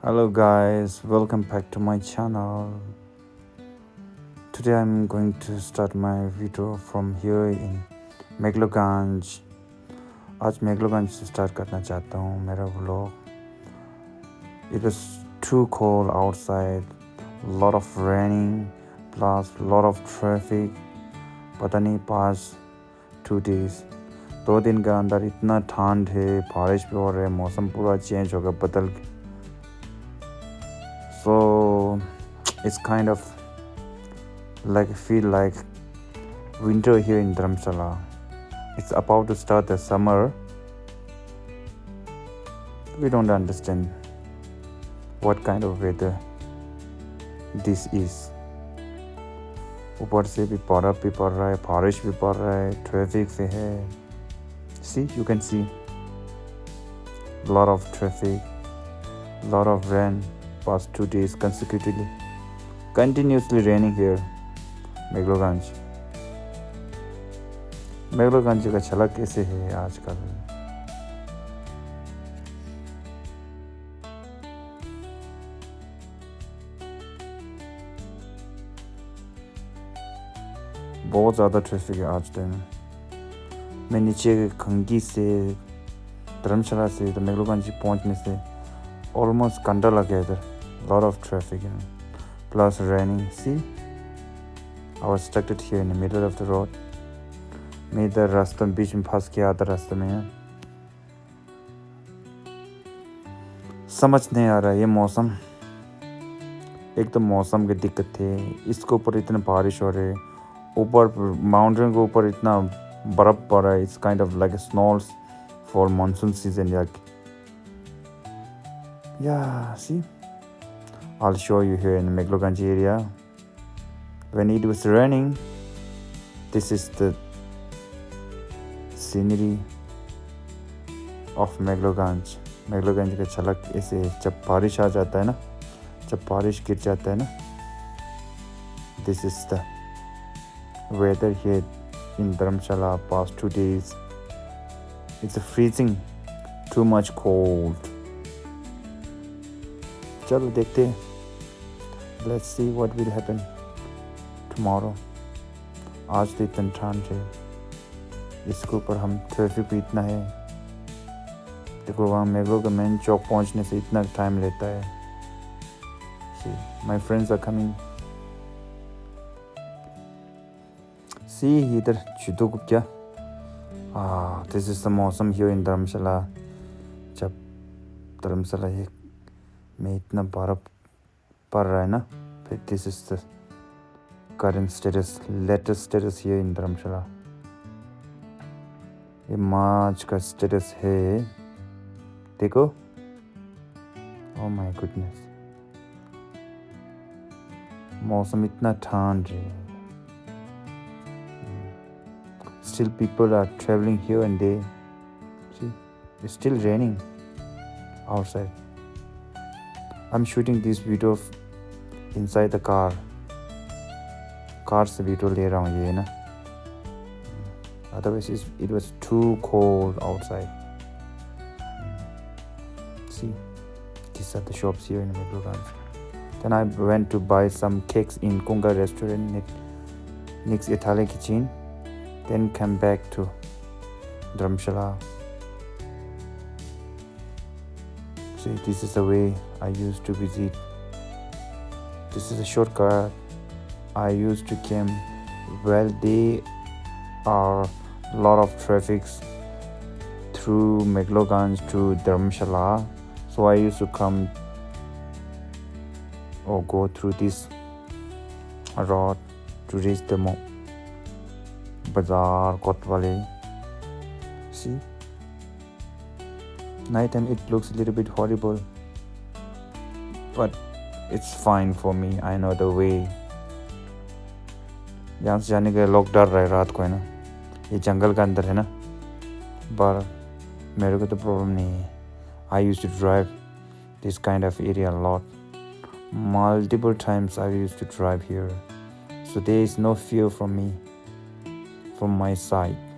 Hello guys, welcome back to my channel. Today I'm going to start my video from here in मेघलोगंज. आज मेघलोगंज से start करना चाहता हूँ मेरा vlog. It was too cold outside, lot of raining plus lot of traffic. पता नहीं past 2 days 2 दिन के अंदर इतना ठंड है, बारिश भी हो रहा है, मौसम पूरा चेंज हो गया, बदल. So it's kind of feel like winter here in Dharamshala. It's about to start the summer. We don't understand what kind of weather this is. ऊपर से भी बर्फ भी पड़ रहा है, बारिश भी पड़ रहा है, ट्रैफिक से है. See, you can see lot of traffic, lot of rain. Past 2 days consecutively, continuously raining here, मेघलोगंज. मेघलोगंज का झलक कैसे है आजकल. बहुत ज़्यादा ट्रैफिक है आज दिन. मैं नीचे खंगी से धर्मशाला से तो मेघलोगंज पहुंचने से almost घंटा लग गया इधर. Lot of traffic plus raining. See, I was stuck here in the middle of the road. मैं इधर रास्ते में बीच में फंस गया, आधा रास्ते में. समझ नहीं आ रहा ये मौसम. एक तो मौसम की दिक्कत है, इसके ऊपर इतना बारिश हो रही है, ऊपर माउंटेन के ऊपर इतना बर्फ पड़ रहा है. It's kind of like a snows for monsoon season. Yeah, see, I'll show you here in the Meghloganj area. When it was raining, this is the scenery of Meghloganj. मेघलोगंज का झलक ऐसे जब बारिश आ जाता है ना, जब बारिश गिर जाता है ना, this is the weather here in Dharamshala past 2 days. It's freezing, too much cold. चलो देखते हैं. Let's see what will happen tomorrow. आज तो इतना ठंड है, इसके ऊपर हम ट्रैफिक भी इतना है. देखो वहाँ मेघलोगंज मेन चौक पहुँचने से इतना टाइम लेता है. See, my friends are coming. See, इधर जुदो को क्या. This is the मौसम here in धर्मशाला. जब धर्मशाला में इतना बर्फ पड़ रहा है ना, फिर this is the current status, latest status here in Dharamshala. ये मार्च का स्टेटस है, देखो. ओह माय गुडनेस, मौसम इतना ठंड है. Still people are travelling here and there. See, it's still raining outside. I'm shooting this video inside the car. Car से video ले रहा हूँ ये ना. Otherwise it was too cold outside. See, these are the shops here in Meghloganj. Then I went to buy some cakes in Kunga restaurant next Italian kitchen. Then came back to Dharamshala. See, this is the way I used to visit. This is a shortcut I used to come. Well, there are a lot of traffics through Meghloganj to Dharamshala, so I used to come or go through this road to reach the bazaar Kotwale. See, nighttime it looks a little bit horrible, but it's fine for me. I know the way. यहाँ से जाने का लोग डर रहे रात को है ना, ये जंगल का अंदर है ना, पर मेरे को तो प्रॉब्लम नहीं है. I used to drive this kind of area a lot. Multiple times I used to drive here, so there is no fear from me, from my side.